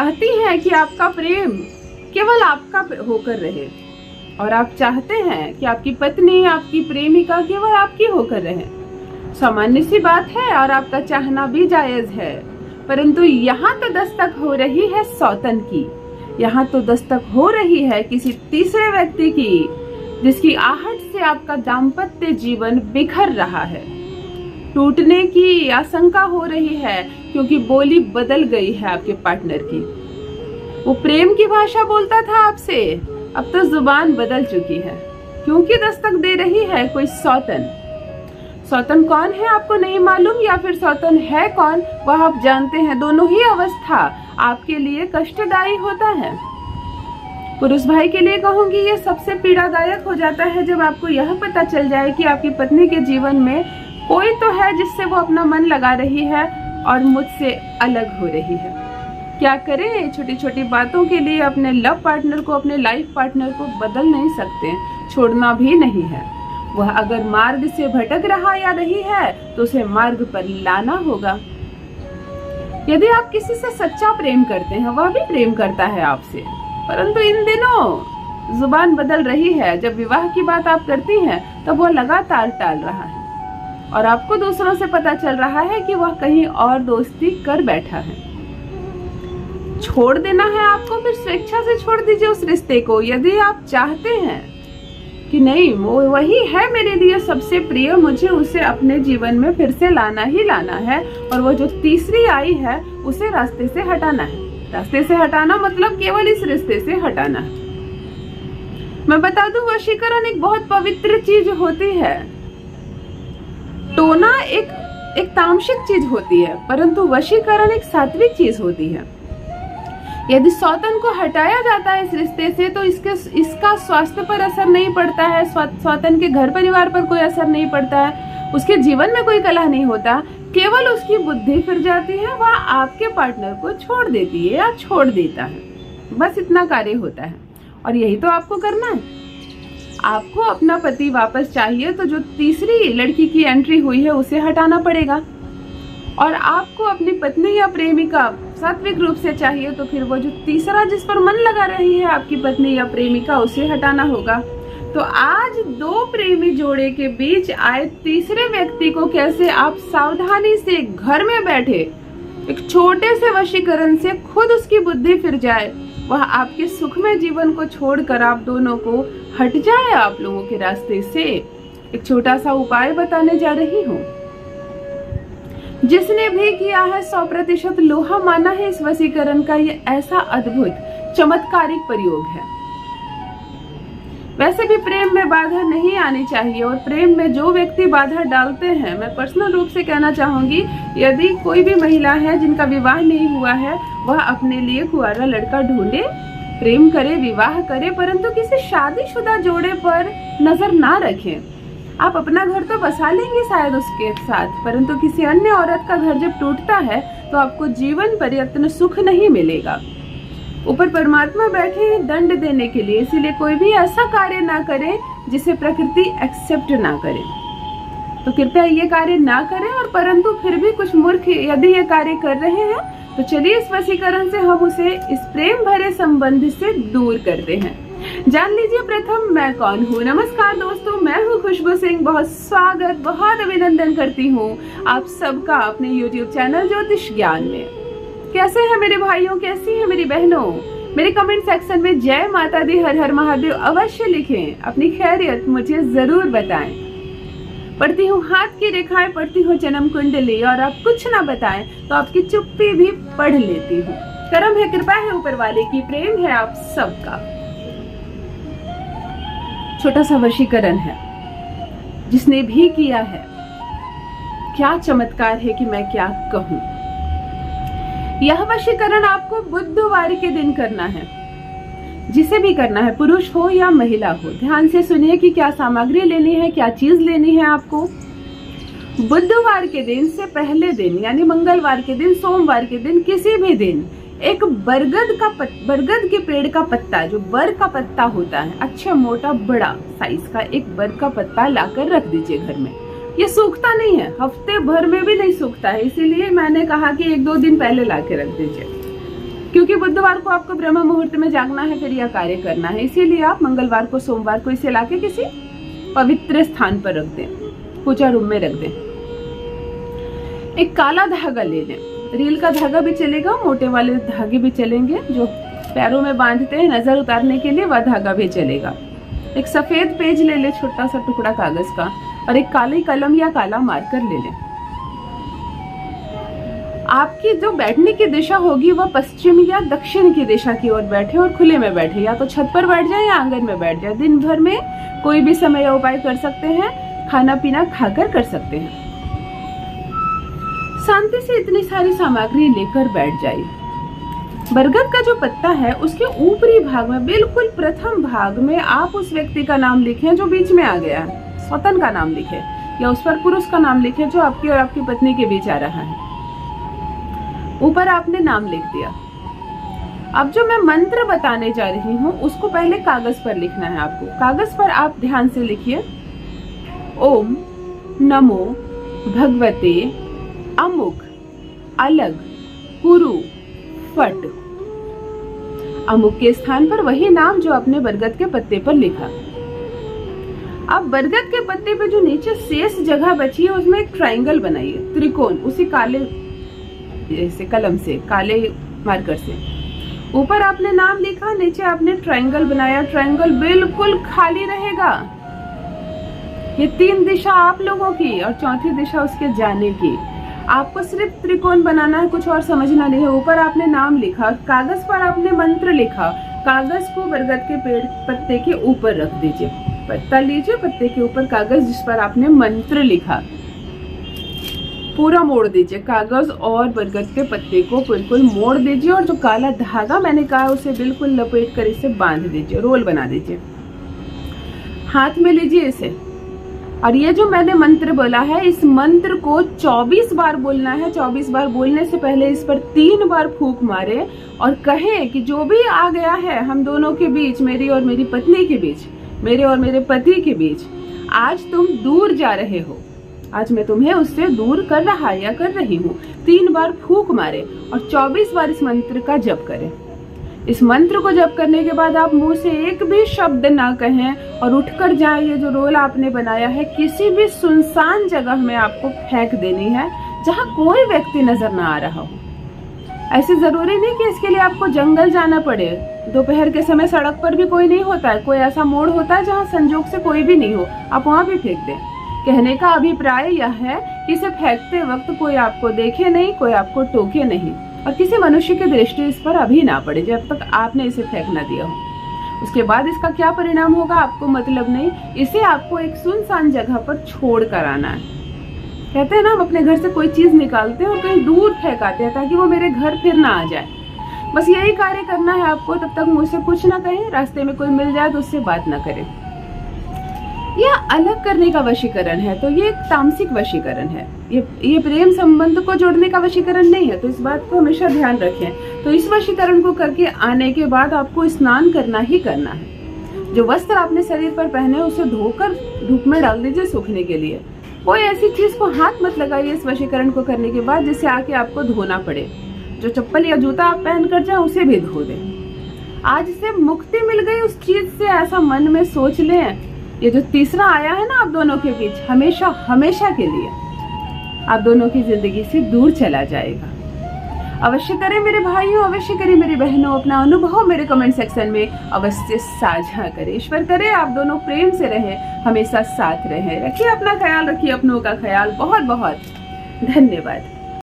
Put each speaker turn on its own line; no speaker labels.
चाहती हैं कि आपका प्रेम केवल आपका होकर रहे और आप चाहते हैं कि आपकी पत्नी, आपकी प्रेमिका केवल आपकी होकर रहे। सामान्य सी बात है और आपका चाहना भी जायज है, परंतु यहाँ तो दस्तक हो रही है सौतन की। यहाँ तो दस्तक हो रही है किसी तीसरे व्यक्ति की, जिसकी आहट से आपका दाम्पत्य जीवन बिखर रहा है। टूटने की आशंका हो रही है क्योंकि बोली बदल गई है आपके पार्टनर की। वो प्रेम की भाषा बोलता था आपसे, अब तो जुबान बदल चुकी है क्योंकि दस्तक दे रही है कोई सौतन। सौतन कौन है आपको नहीं मालूम, या फिर सौतन है कौन वह आप जानते हैं। दोनों ही अवस्था आपके लिए कष्टदायी होता है। पुरुष भाई के लिए कहूंगी ये सबसे पीड़ादायक हो जाता है जब आपको यह पता चल जाए कि आपकी पत्नी के जीवन में कोई तो है जिससे वो अपना मन लगा रही है और मुझसे अलग हो रही है। क्या करें, छोटी छोटी बातों के लिए अपने लव पार्टनर को, अपने लाइफ पार्टनर को बदल नहीं सकते, छोड़ना भी नहीं है। वह अगर मार्ग से भटक रहा या रही है तो उसे मार्ग पर लाना होगा। यदि आप किसी से सच्चा प्रेम करते हैं, वह भी प्रेम करता है आपसे, परंतु इन दिनों जुबान बदल रही है। जब विवाह की बात आप करती हैं तब वह लगातार टाल रहा है और आपको दूसरों से पता चल रहा है कि वह कहीं और दोस्ती कर बैठा है। छोड़ देना है आपको, फिर स्वेच्छा से छोड़ दीजिए उस रिश्ते को। यदि आप चाहते हैं कि नहीं, वो वही है मेरे लिए सबसे प्रिय, मुझे उसे अपने जीवन में फिर से लाना ही लाना है, और वो जो तीसरी आई है उसे रास्ते से हटाना है। रास्ते से हटाना मतलब केवल इस रिश्ते से हटाना है। मैं बता दूं, वशीकरण एक बहुत पवित्र चीज होती है। टोना एक तामसिक चीज होती है, परंतु वशीकरण एक सात्विक चीज होती है। यदि सौतन को हटाया जाता है इस रिश्ते से तो इसका स्वास्थ्य पर असर नहीं पड़ता है, सौतन के घर परिवार पर कोई असर नहीं पड़ता है, उसके जीवन में कोई कलह नहीं होता, केवल उसकी बुद्धि फिर जाती है, वह आपके पार्टनर को छोड़ देती है या छोड़ देता है। बस इतना कार्य होता है और यही तो आपको करना है। आपको अपना पति वापस चाहिए तो जो तीसरी लड़की की एंट्री हुई है उसे हटाना पड़ेगा, और आपको अपनी पत्नी या प्रेमिका सात्विक रूप से चाहिए तो फिर वो जो तीसरा जिस पर मन लगा रही है आपकी पत्नी या प्रेमिका, उसे हटाना होगा। तो आज दो प्रेमी जोड़े के बीच आए तीसरे व्यक्ति को कैसे आप सावधानी से घर में बैठे एक छोटे से वशीकरण से खुद उसकी बुद्धि फिर जाए, वह आपके सुखमय जीवन को छोड़कर आप दोनों को हट जाए आप लोगों के रास्ते से, एक छोटा सा उपाय बताने जा रही हूँ। जिसने भी किया है 100% लोहा माना है इस वशीकरण का। ये ऐसा अद्भुत चमत्कारिक प्रयोग है। वैसे भी प्रेम में बाधा नहीं आनी चाहिए, और प्रेम में जो व्यक्ति बाधा डालते हैं, मैं पर्सनल रूप से कहना चाहूंगी, यदि कोई भी महिला है जिनका विवाह नहीं हुआ है, वह अपने लिए कुंवारा लड़का ढूंढे, प्रेम करे, विवाह करे, परंतु किसी शादीशुदा जोड़े पर नजर ना रखें। आप अपना घर तो बसा लेंगे शायद उसके साथ, परंतु किसी अन्य औरत का घर जब टूटता है तो आपको जीवन पर्यंत सुख नहीं मिलेगा। ऊपर परमात्मा बैठे हैं दंड देने के लिए, इसीलिए कोई भी ऐसा कार्य ना करे जिसे प्रकृति एक्सेप्ट ना करे। तो कृपया ये कार्य ना करें, और परंतु फिर भी कुछ मूर्ख यदि ये कार्य कर रहे हैं तो चलिए इस वशीकरण से हम उसे इस प्रेम भरे संबंध से दूर करते हैं। जान लीजिए प्रथम मैं कौन हूँ। नमस्कार दोस्तों, मैं हूँ खुशबू सिंह। बहुत स्वागत, बहुत अभिनंदन करती हूँ आप सबका अपने YouTube चैनल ज्योतिष ज्ञान में। कैसे हैं मेरे भाइयों, कैसी हैं मेरी बहनों? मेरे कमेंट सेक्शन में जय माता दी, हर हर महादेव अवश्य लिखें। अपनी खैरियत मुझे जरूर बताएं। पढ़ती हूँ हाथ की रेखाएं, पढ़ती हूँ जन्म कुंडली, और आप कुछ ना बताएं तो आपकी चुप्पी भी पढ़ लेती हूँ। करम है, कृपा है ऊपर वाले की, प्रेम है आप सबका। छोटा सा वशीकरण है, जिसने भी किया है, क्या चमत्कार है कि मैं क्या कहूं। यह वशीकरण आपको बुधवार के दिन करना है, जिसे भी करना है, पुरुष हो या महिला हो। ध्यान से सुनिए कि क्या सामग्री लेनी है, क्या चीज लेनी है आपको। बुधवार के दिन से पहले दिन यानी मंगलवार के दिन, सोमवार के दिन, किसी भी दिन एक बरगद के पेड़ का पत्ता, जो बर का पत्ता होता है, अच्छा मोटा बड़ा साइज का एक बर का पत्ता लाकर रख दीजिए घर में। ये सूखता नहीं है, हफ्ते भर में भी नहीं सूखता है, इसीलिए मैंने कहा कि 1-2 दिन पहले लाके रख दीजिए। क्योंकि बुधवार को आपको ब्रह्म मुहूर्त में जागना है, फिर यह कार्य करना है। इसीलिए आप मंगलवार को, सोमवार को इसे लाके किसी पवित्र स्थान पर रख दें, पूजा रूम में रख दें। एक काला धागा ले लें, रील का धागा भी चलेगा, मोटे वाले धागे भी चलेंगे, जो पैरों में बांधते हैं नजर उतारने के लिए, वह धागा भी चलेगा। एक सफेद पेज ले ले, छोटा सा टुकड़ा कागज का, और एक काली कलम या काला मार्कर ले लें। आपकी जो बैठने की दिशा होगी वह पश्चिम या दक्षिण की दिशा की ओर बैठे और खुले में बैठे, या तो छत पर बैठ जाए या आंगन में बैठ जाए। दिन भर में कोई भी समय या उपाय कर सकते हैं, खाना पीना खाकर कर सकते हैं। शांति से इतनी सारी सामग्री लेकर बैठ जाइए। बरगद का जो पत्ता है उसके ऊपरी भाग में, बिल्कुल प्रथम भाग में, आप उस व्यक्ति का नाम लिखें जो बीच में आ गया है, स्वतन का नाम लिखें, या उस पर पुरुष का नाम लिखें जो आपकी और आपकी पत्नी के बीच आ रहा है। ऊपर आपने नाम लिख दिया। अब जो मैं मंत्र बताने जा रही हूँ उसको पहले कागज पर लिखना है आपको। कागज पर आप ध्यान से लिखिए, ओम नमो भगवते अमुक अलग कुरु फट। अमुक के स्थान पर वही नाम जो आपने बरगद के पत्ते पर लिखा। अब बरगद के पत्ते पे जो नीचे शेष जगह बची है उसमें एक ट्रायंगल बनाइए, त्रिकोण, उसी काले जैसे कलम से, काले मार्कर से। ऊपर आपने नाम लिखा, नीचे आपने ट्रायंगल बनाया। ट्रायंगल बिल्कुल खाली रहेगा। ये 3 दिशा आप लोगों की और चौथी दिशा उसके जाने की। आपको सिर्फ त्रिकोण बनाना है, कुछ और समझना नहीं है। ऊपर आपने नाम लिखा, कागज पर आपने मंत्र लिखा। कागज को बरगद के पेड़ पत्ते के ऊपर रख दीजिए। पत्ता लीजिए, पत्ते के ऊपर कागज जिस पर आपने मंत्र लिखा पूरा मोड़ दीजिए। कागज और बरगद के पत्ते को बिल्कुल मोड़ दीजिए और जो काला धागा मैंने कहा उसे बिल्कुल लपेट कर इसे बांध दीजिए, रोल बना दीजिए। हाथ में लीजिए इसे, और ये जो मैंने मंत्र बोला है इस मंत्र को 24 बार बोलना है। 24 बार बोलने से पहले इस पर 3 बार फूंक मारे और कहे कि जो भी आ गया है हम दोनों के बीच, मेरी और मेरी पत्नी के बीच, मेरे और मेरे पति के बीच, आज तुम दूर जा रहे हो, आज मैं तुम्हें उससे दूर कर रहा या कर रही हूँ। 3 बार फूंक मारे और 24 बार इस मंत्र का जप करें। इस मंत्र को जप करने के बाद आप मुंह से एक भी शब्द ना कहें और उठकर जाएं। ये जो रोल आपने बनाया है किसी भी सुनसान जगह में आपको फेंक देनी है जहाँ कोई व्यक्ति नजर ना आ रहा हो। ऐसे जरूरी नहीं कि इसके लिए आपको जंगल जाना पड़े। दोपहर के समय सड़क पर भी कोई नहीं होता है, कोई ऐसा मोड़ होता है जहाँ संजोग से कोई भी नहीं हो, आप वहाँ भी फेंक दें। कहने का अभिप्राय यह है कि इसे फेंकते वक्त कोई आपको देखे नहीं, कोई आपको टोके नहीं, और किसी मनुष्य की दृष्टि इस पर अभी ना पड़े जब तक आपने इसे फेंक ना दिया हो। उसके बाद इसका क्या परिणाम होगा आपको मतलब नहीं। इसे आपको एक सुनसान जगह पर छोड़ कर आना है। कहते हैं ना, हम अपने घर से कोई चीज निकालते हैं और कहीं दूर फेंकाते हैं ताकि वो मेरे घर फिर ना आ जाए। बस यही कार्य करना है आपको। तब तक मुझसे कुछ ना कहें, रास्ते में कोई मिल जाए तो उससे बात ना करें। यह अलग करने का वशीकरण है, तो ये एक तामसिक वशीकरण है। ये प्रेम संबंध को जोड़ने का वशीकरण नहीं है, तो इस बात को हमेशा ध्यान रखें। तो इस वशीकरण को करके आने के बाद आपको स्नान करना ही करना है। जो वस्त्र आपने शरीर पर पहने उसे धोकर धूप में डाल दीजिए सूखने के लिए। कोई ऐसी चीज को हाथ मत लगाइए इस वशीकरण को करने के बाद जिससे आके आपको धोना पड़े। जो चप्पल या जूता आप पहन कर जाए उसे भी धो दें। आज से मुक्ति मिल गई उस चीज से, ऐसा मन में सोच लें। ये जो तीसरा आया है ना आप दोनों के बीच, हमेशा हमेशा के लिए आप दोनों की जिंदगी से दूर चला जाएगा। अवश्य करें मेरे भाइयों, अवश्य करें मेरी बहनों। अपना अनुभव मेरे कमेंट सेक्शन में अवश्य साझा करें। ईश्वर करे आप दोनों प्रेम से रहें, हमेशा साथ रहें। रखिए अपना ख्याल, रखिए अपनों का ख्याल। बहुत बहुत धन्यवाद।